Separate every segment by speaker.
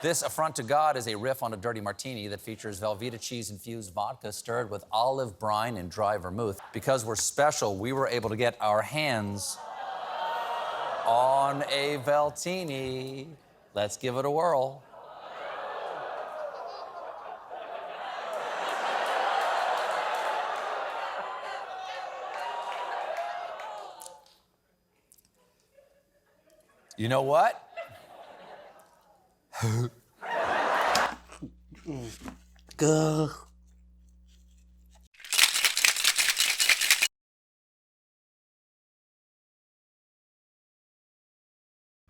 Speaker 1: This affront to God is a riff on a dirty martini that features Velveeta cheese-infused vodka stirred with olive brine and dry vermouth. Because we're special, we were able to get our hands on a Veltini. Let's give it a whirl. You know what?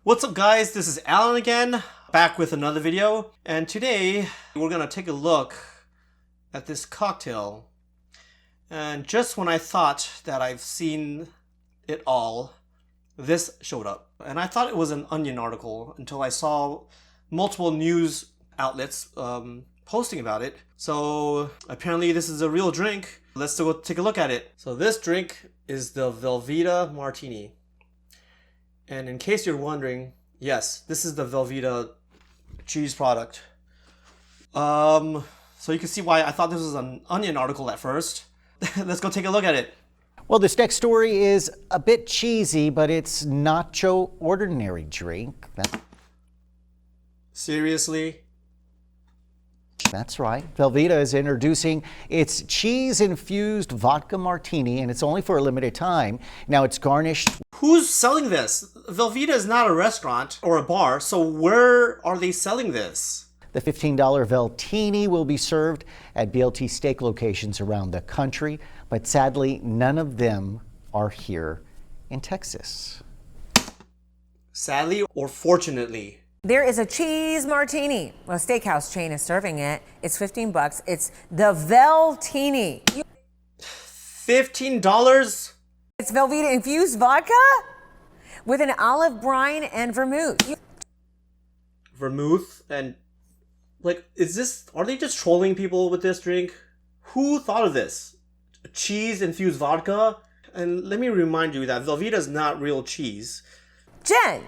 Speaker 2: What's up, guys? This is Alan again, back with another video, and today we're gonna take a look at this cocktail. And just when I thought that I've seen it all, this showed up. And I thought it was an Onion article until I saw multiple news outlets posting about it. So apparently this is a real drink. Let's go take a look at it. So this drink is the Velveeta Martini. And in case you're wondering, yes, this is the Velveeta cheese product. So you can see why I thought this was an Onion article at first. Let's go take a look at it.
Speaker 3: Well, this next story is a bit cheesy, but it's not your ordinary drink.
Speaker 2: Seriously?
Speaker 3: That's right. Velveeta is introducing its cheese-infused vodka martini, and it's only for a limited time. Now it's garnished.
Speaker 2: Who's selling this? Velveeta is not a restaurant or a bar, so where are they selling this?
Speaker 3: The $15 Veltini will be served at BLT steak locations around the country, but sadly, none of them are here in Texas.
Speaker 2: Sadly or fortunately?
Speaker 4: There is a cheese martini. A steakhouse chain is serving it. It's 15 bucks. It's the Veltini.
Speaker 2: $15?
Speaker 4: It's Velveeta infused vodka with an olive brine and vermouth.
Speaker 2: Vermouth and are they just trolling people with this drink? Who thought of this? Cheese-infused vodka? And let me remind you that Velveeta is not real cheese.
Speaker 4: Jen,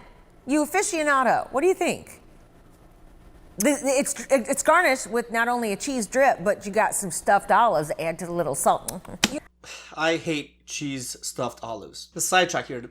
Speaker 4: you aficionado, what do you think? It's garnished with not only a cheese drip, but you got some stuffed olives to add to the little salt.
Speaker 2: I hate cheese stuffed olives. The sidetrack here,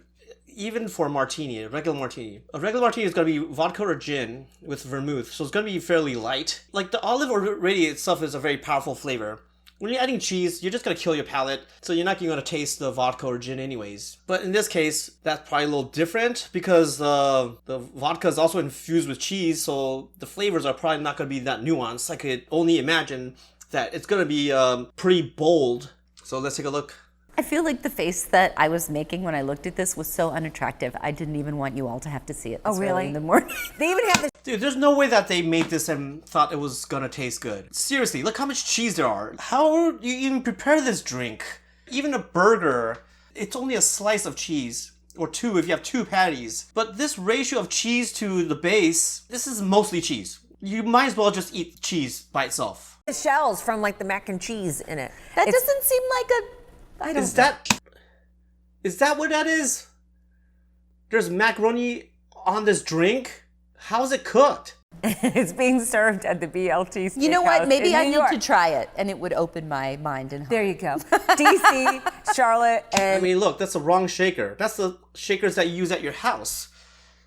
Speaker 2: even for a martini, a regular martini is going to be vodka or gin with vermouth, so it's going to be fairly light. Like, the olive already itself is a very powerful flavor. When you're adding cheese, you're just going to kill your palate, so you're not going to taste the vodka or gin anyways. But in this case, that's probably a little different because the vodka is also infused with cheese, so the flavors are probably not going to be that nuanced. I could only imagine that it's going to be pretty bold. So let's take a look.
Speaker 5: I feel like the face that I was making when I looked at this was so unattractive. I didn't even want you all to have to see it.
Speaker 4: Oh, really?
Speaker 5: In the morning.
Speaker 4: They even have this.
Speaker 2: Dude, there's no way that they made this and thought it was gonna taste good. Seriously, look how much cheese there are. How do you even prepare this drink? Even a burger, it's only a slice of cheese. Or two if you have two patties. But this ratio of cheese to the base, this is mostly cheese. You might as well just eat cheese by itself.
Speaker 4: The shells from like the mac and cheese in it.
Speaker 5: That doesn't seem like a...
Speaker 2: Is that what that is? There's macaroni on this drink? How's it cooked?
Speaker 4: It's being served at the BLT Steakhouse.
Speaker 5: You know what? Maybe I need
Speaker 4: York.
Speaker 5: to try it, and it would open my mind and heart.
Speaker 4: There you go. DC, Charlotte, and...
Speaker 2: I mean, look, that's the wrong shaker. That's the shakers that you use at your house.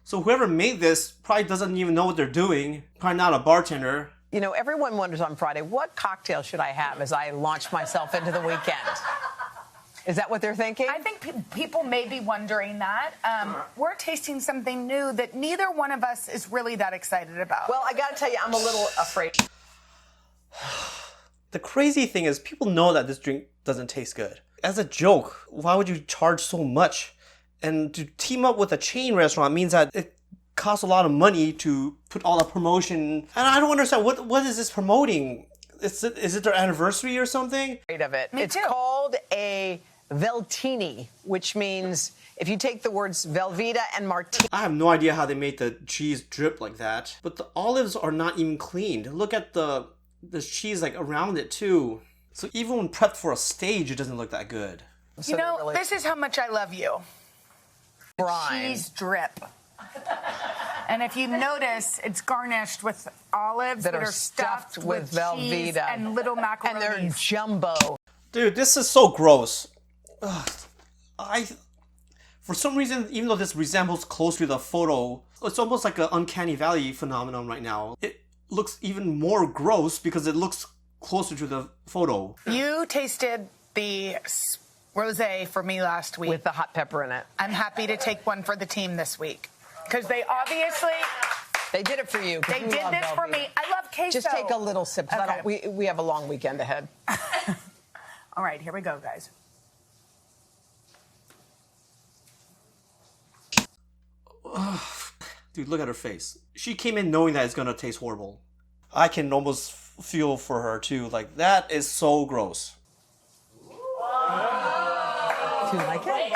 Speaker 2: So whoever made this probably doesn't even know what they're doing. Probably not a bartender.
Speaker 6: You know, everyone wonders on Friday, what cocktail should I have as I launch myself into the weekend? Is that what they're thinking?
Speaker 7: I think people may be wondering that. We're tasting something new that neither one of us is really that excited about.
Speaker 6: Well, I got to tell you, I'm a little afraid.
Speaker 2: The crazy thing is people know that this drink doesn't taste good. As a joke, why would you charge so much? And to team up with a chain restaurant means that it costs a lot of money to put all the promotion. And I don't understand, what is this promoting? Is it their anniversary or something?
Speaker 6: Of it.
Speaker 7: Me
Speaker 6: It's
Speaker 7: too.
Speaker 6: called a Veltini, which means if you take the words Velveeta and Martini.
Speaker 2: I have no idea how they made the cheese drip like that. But the olives are not even cleaned. Look at the cheese like around it too. So even when prepped for a stage, it doesn't look that good.
Speaker 7: You know, this is how much I love you.
Speaker 6: Brine.
Speaker 7: Cheese drip. And if you notice, it's garnished with olives
Speaker 6: that are stuffed with
Speaker 7: cheese
Speaker 6: Velveeta
Speaker 7: and little macaronis.
Speaker 6: And they're jumbo.
Speaker 2: Dude, this is so gross. Ugh. For some reason, even though this resembles closely the photo, it's almost like an uncanny valley phenomenon right now. It looks even more gross because it looks closer to the photo.
Speaker 7: You tasted the rosé for me last week.
Speaker 6: With the hot pepper in it.
Speaker 7: I'm happy to take one for the team this week. Because they obviously...
Speaker 6: They did it for you.
Speaker 7: They did this for me. I love queso.
Speaker 6: Just take a little sip.
Speaker 7: Okay.
Speaker 6: We have a long weekend ahead.
Speaker 7: All right, here we go, guys.
Speaker 2: Dude, look at her face. She came in knowing that it's gonna taste horrible. I can almost feel for her too. Like, that is so gross.
Speaker 6: Do you like it?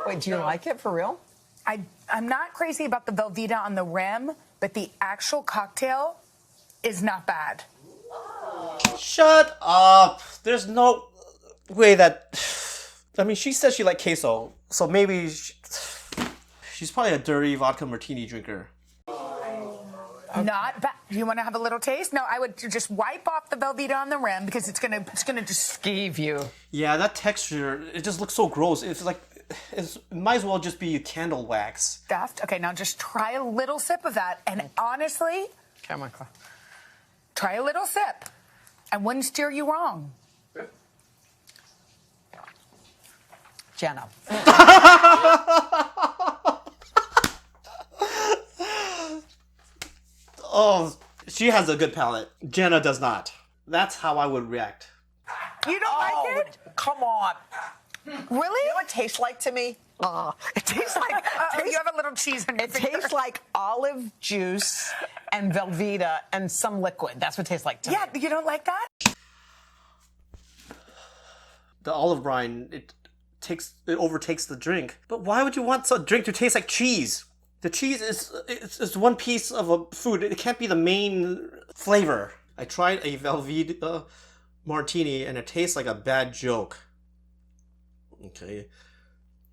Speaker 6: Wait, do you like it for real?
Speaker 7: I'm not crazy about the Velveeta on the rim, but the actual cocktail is not bad.
Speaker 2: Shut up. There's no way that... I mean, she says she liked queso, so maybe she's probably a dirty vodka martini drinker.
Speaker 7: Not bad. You want to have a little taste? No, I would just wipe off the Velveeta on the rim because it's gonna just
Speaker 6: Skeeve you.
Speaker 2: Yeah, that texture, it just looks so gross. It's like, it might as well just be candle wax.
Speaker 7: stuffed. Okay, now just try a little sip of that, and honestly,
Speaker 6: Come on, Claire.
Speaker 7: try a little sip. I wouldn't steer you wrong.
Speaker 6: Jenna.
Speaker 2: Oh, she has a good palate. Jenna does not. That's how I would react.
Speaker 7: You don't like it?
Speaker 6: Come on.
Speaker 7: Really?
Speaker 6: You know what it tastes like to me? It tastes like...
Speaker 7: You have a little cheese in your
Speaker 6: It
Speaker 7: finger.
Speaker 6: tastes like olive juice and Velveeta and some liquid. That's what it tastes like to me.
Speaker 7: Yeah, you don't like that?
Speaker 2: The olive brine, it overtakes the drink. But why would you want a drink to taste like cheese? The cheese is one piece of a food. It can't be the main flavor. I tried a Velveeta Martini and it tastes like a bad joke. Okay.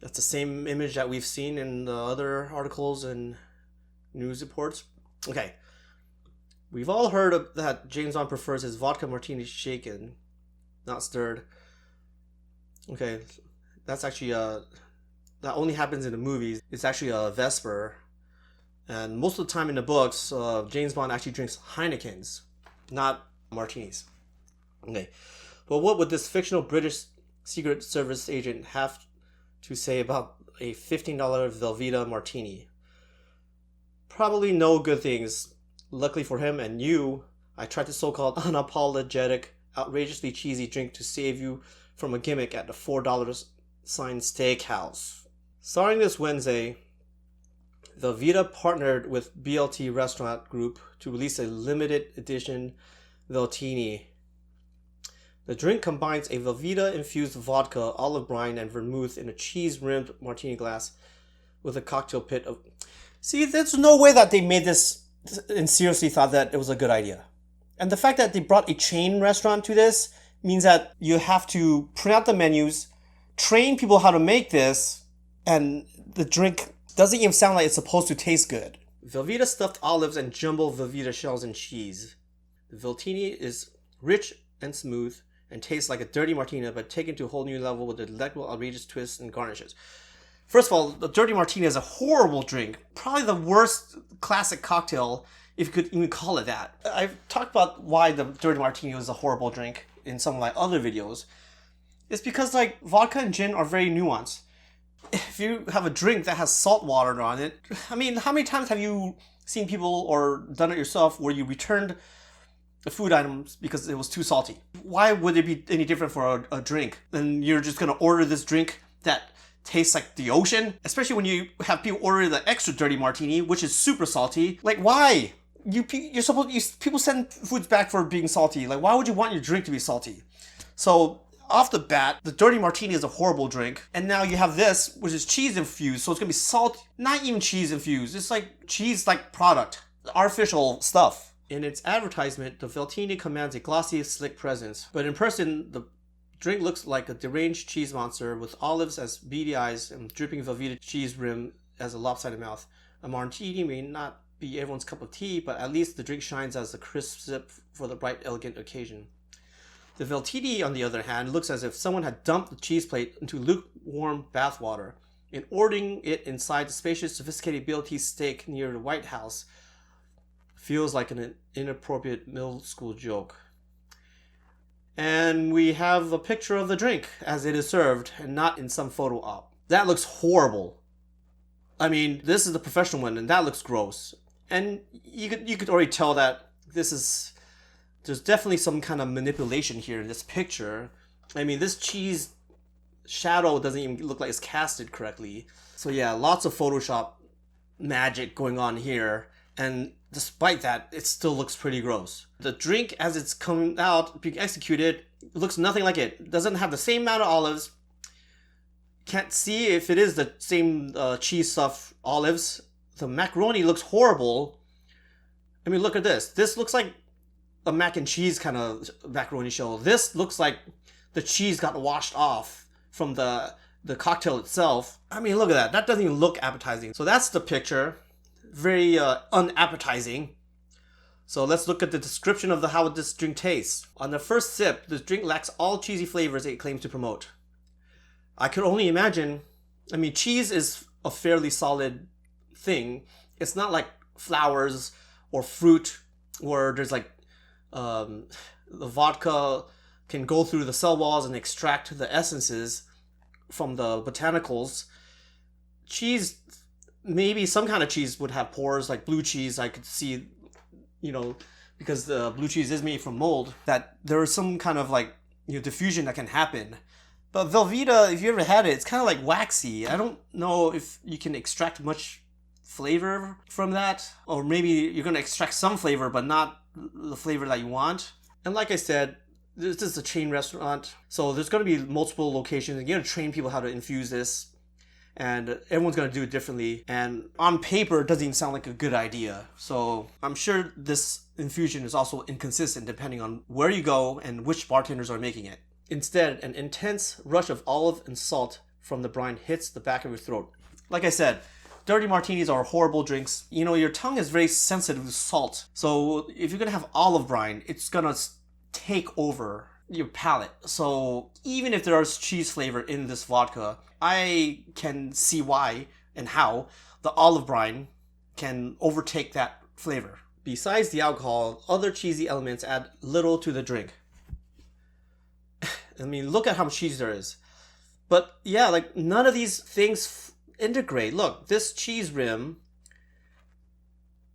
Speaker 2: That's the same image that we've seen in the other articles and news reports. Okay. We've all heard that James Bond prefers his vodka martini shaken, not stirred. Okay. That's actually that only happens in the movies. It's actually a Vesper. And most of the time in the books, James Bond actually drinks Heinekens, not martinis. Okay. But what would this fictional British Secret Service agent have to say about a $15 Velveeta Martini? Probably no good things. Luckily for him and you, I tried the so-called unapologetic, outrageously cheesy drink to save you from a gimmick at the $4 sign steakhouse. Starting this Wednesday, Velveeta partnered with BLT Restaurant Group to release a limited edition Veltini. The drink combines a Velveeta-infused vodka, olive brine, and vermouth in a cheese-rimmed martini glass with a cocktail pit of... See, there's no way that they made this and seriously thought that it was a good idea. And the fact that they brought a chain restaurant to this means that you have to print out the menus, train people how to make this, and the drink doesn't even sound like it's supposed to taste good. Velveeta stuffed olives and jumbo Velveeta shells and cheese. The Veltini is rich and smooth and tastes like a dirty martini, but taken to a whole new level with a delectable, outrageous twists and garnishes. First of all, the dirty martini is a horrible drink. Probably the worst classic cocktail, if you could even call it that. I've talked about why the dirty martini was a horrible drink in some of my other videos. It's because like vodka and gin are very nuanced. If you have a drink that has salt water on it, I mean, how many times have you seen people or done it yourself where you returned the food items because it was too salty? Why would it be any different for a drink? And you're just gonna order this drink that tastes like the ocean? Especially when you have people order the extra dirty martini, which is super salty. Like, why? People send foods back for being salty. Like, why would you want your drink to be salty? So off the bat, the dirty martini is a horrible drink. And now you have this, which is cheese infused. So it's gonna be salt, not even cheese infused. It's like cheese-like product, artificial stuff. In its advertisement, the Veltini commands a glossy, slick presence. But in person, the drink looks like a deranged cheese monster with olives as beady eyes and dripping Velveeta cheese rim as a lopsided mouth. A martini may not be everyone's cup of tea, but at least the drink shines as a crisp sip for the bright, elegant occasion. The Veltini, on the other hand, looks as if someone had dumped the cheese plate into lukewarm bathwater and ordering it inside the spacious, sophisticated BLT steak near the White House. Feels like an inappropriate middle school joke. And we have a picture of the drink as it is served and not in some photo op. That looks horrible. I mean, this is the professional one and that looks gross. And you could already tell that there's definitely some kind of manipulation here in this picture. I mean, this cheese shadow doesn't even look like it's casted correctly. So yeah, lots of Photoshop magic going on here. And despite that, it still looks pretty gross. The drink, as it's coming out, being executed, looks nothing like it. It doesn't have the same amount of olives. Can't see if it is the same cheese stuffed olives. The macaroni looks horrible. I mean, look at this. This looks like a mac and cheese kind of macaroni shell. This looks like the cheese got washed off from the cocktail itself. I mean, look at that. That doesn't even look appetizing. So that's the picture. Very unappetizing. So let's look at the description of how this drink tastes. On the first sip, this drink lacks all cheesy flavors it claims to promote. I could only imagine, I mean, cheese is a fairly solid thing. It's not like flowers or fruit where there's like the vodka can go through the cell walls and extract the essences from the botanicals. Cheese, maybe some kind of cheese would have pores, like blue cheese. I could see, because the blue cheese is made from mold, that there is some kind of like diffusion that can happen. But Velveeta, if you ever had it, it's kind of like waxy. I don't know if you can extract much flavor from that, or maybe you're going to extract some flavor but not the flavor that you want. And like I said, this is a chain restaurant, so there's going to be multiple locations, and you're going to train people how to infuse this, and everyone's going to do it differently, and on paper it doesn't even sound like a good idea. So I'm sure this infusion is also inconsistent depending on where you go and which bartenders are making it. Instead, an intense rush of olive and salt from the brine hits the back of your throat. Like I said, dirty martinis are horrible drinks. Your tongue is very sensitive to salt. So if you're going to have olive brine, it's going to take over your palate. So even if there's cheese flavor in this vodka, I can see why and how the olive brine can overtake that flavor. Besides the alcohol, other cheesy elements add little to the drink. I mean, look at how much cheese there is. But yeah, like none of these things integrate. Look, this cheese rim,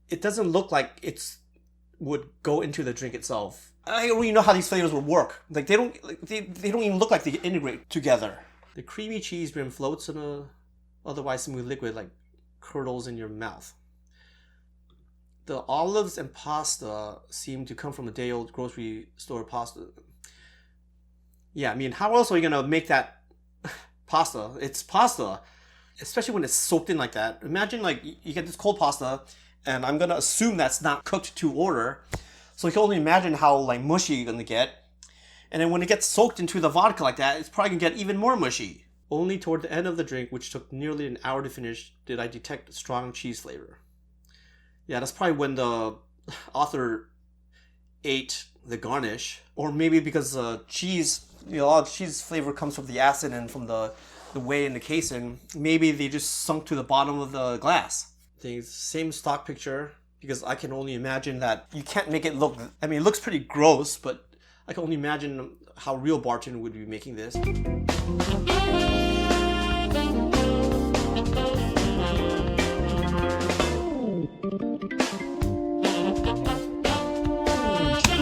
Speaker 2: it doesn't look like it would go into the drink itself. I don't even know how these flavors would work. Like they don't even look like they integrate together. The creamy cheese rim floats in a otherwise smooth liquid like curdles in your mouth. The olives and pasta seem to come from a day-old grocery store pasta. Yeah, I mean, how else are you gonna make that pasta? It's pasta, especially when it's soaked in like that. Imagine like you get this cold pasta, and I'm gonna assume that's not cooked to order. So you can only imagine how like mushy you're gonna get. And then when it gets soaked into the vodka like that, it's probably gonna get even more mushy. Only toward the end of the drink, which took nearly an hour to finish, did I detect strong cheese flavor. Yeah, that's probably when the author ate the garnish, or maybe because cheese, a lot of cheese flavor comes from the acid and from the whey in the casing. Maybe they just sunk to the bottom of the glass. The same stock picture, because I can only imagine that you can't make it look, I mean, it looks pretty gross, but I can only imagine how real bartender would be making this.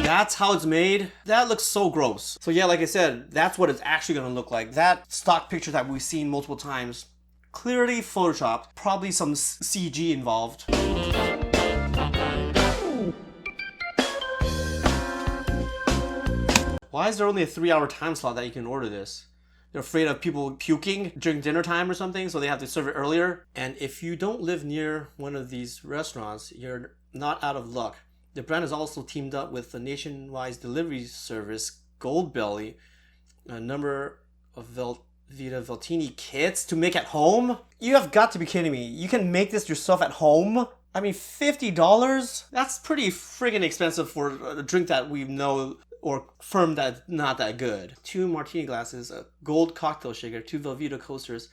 Speaker 2: That's how it's made. That looks so gross. So yeah, like I said, that's what it's actually gonna look like. That stock picture that we've seen multiple times, clearly photoshopped, probably some CG involved. Why is there only a 3-hour time slot that you can order this? They're afraid of people puking during dinner time or something, so they have to serve it earlier. And if you don't live near one of these restaurants, you're not out of luck. The brand has also teamed up with the nationwide delivery service Goldbelly. A number of Velveeta Veltini kits to make at home? You have got to be kidding me. You can make this yourself at home? I mean, $50? That's pretty friggin' expensive for a drink that we know or firm that's not that good. 2 martini glasses, a gold cocktail shaker, 2 Velveeta coasters.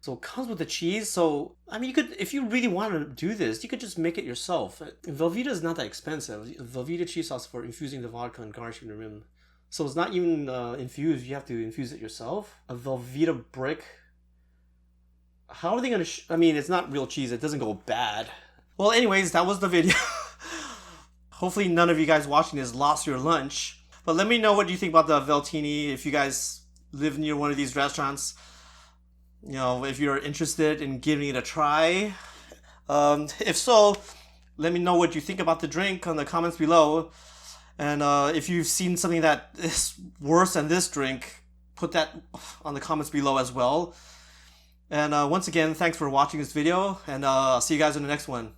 Speaker 2: So it comes with the cheese. So, I mean, you could, if you really want to do this, you could just make it yourself. Velveeta is not that expensive. Velveeta cheese sauce for infusing the vodka and garnishing the rim. So it's not even infused. You have to infuse it yourself. A Velveeta brick. How are they going to... I mean, it's not real cheese. It doesn't go bad. Well, anyways, that was the video. Hopefully none of you guys watching this lost your lunch. But let me know what you think about the Veltini. If you guys live near one of these restaurants, you know, if you're interested in giving it a try. If so, let me know what you think about the drink on the comments below. And if you've seen something that is worse than this drink, put that on the comments below as well. And once again, thanks for watching this video, and I'll see you guys in the next one.